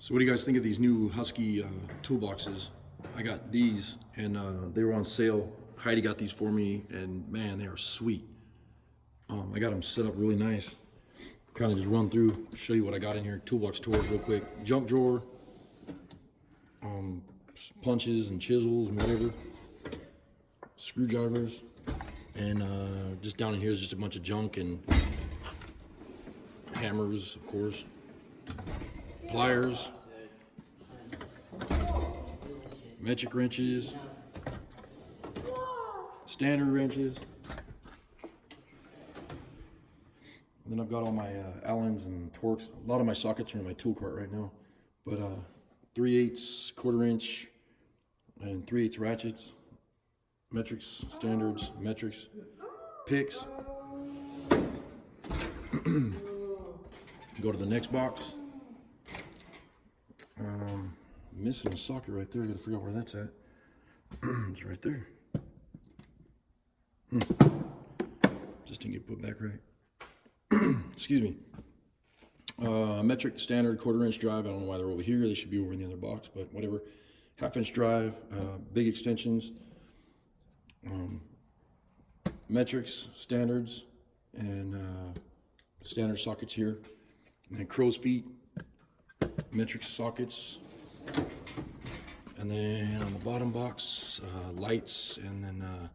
So what do you guys think of these new Husky toolboxes? I got these and they were on sale. Heidi got these for me and man, they are sweet. I got them set up really nice. Kind of just run through, show you what I got in here. Toolbox tours real quick. Junk drawer, punches and chisels and whatever. Screwdrivers. And just down in here is just a bunch of junk and hammers, of course. Pliers, metric wrenches, standard wrenches. And then I've got all my Allens and Torx. A lot of my sockets are in my tool cart right now. But 3/8, quarter inch, and 3/8 ratchets, metrics, standards, metrics, picks. Go to the next box. Missing a socket right there. I gotta figure out where that's at. It's right there. Just didn't get put back right. Excuse me. Metric, standard, quarter inch drive. I don't know why they're over here. They should be over in the other box, but whatever. 1/2 inch drive, big extensions, metrics, standards, and standard sockets here. And then crow's feet, metric sockets. And then on the bottom box, lights, and then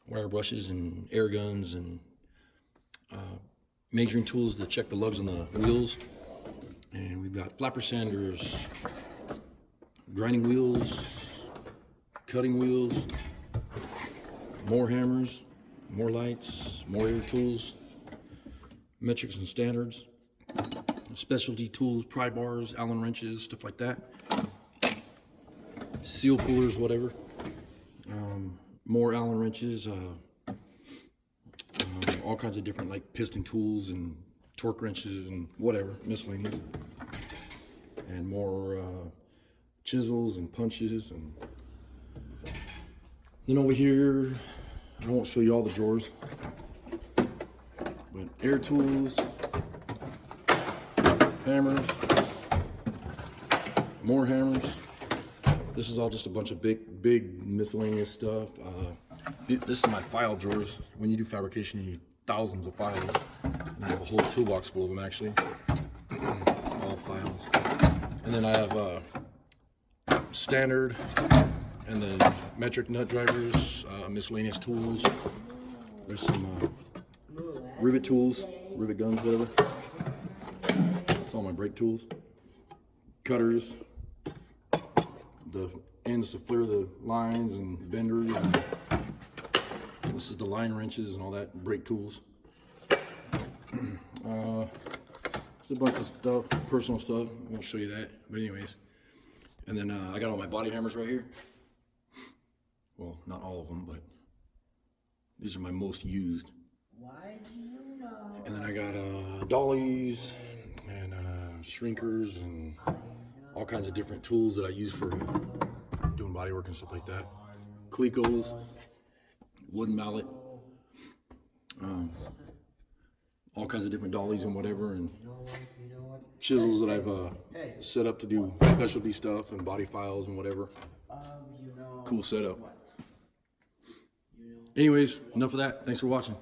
wire brushes and air guns and measuring tools to check the lugs on the wheels. And we've got flapper sanders, grinding wheels, cutting wheels, more hammers, more lights, more air tools, metrics and standards, specialty tools, pry bars, Allen wrenches, stuff like that. Seal pullers, whatever. More Allen wrenches, all kinds of different like piston tools and torque wrenches and whatever, miscellaneous. And more chisels and punches. And then over here, I won't show you all the drawers, but air tools, hammers, more hammers. This is all just a bunch of big miscellaneous stuff. This is my file drawers. When you do fabrication, you need thousands of files. And I have a whole toolbox full of them, actually. All files. And then I have standard, and then metric nut drivers, miscellaneous tools. There's some rivet tools, rivet guns, whatever. That's all my brake tools. Cutters. The ends to flare the lines and benders. And this is the line wrenches and all that, brake tools. It's a bunch of stuff, personal stuff. I won't show you that, but anyways. And then I got all my body hammers right here. Well, not all of them, but these are my most used. Why do you know? And then I got dollies and shrinkers and all kinds of different tools that I use for doing body work and stuff like that. Clecos, wooden mallet, all kinds of different dollies and whatever, and chisels that I've set up to do specialty stuff and body files and whatever. Cool setup. Anyways, enough of that. Thanks for watching.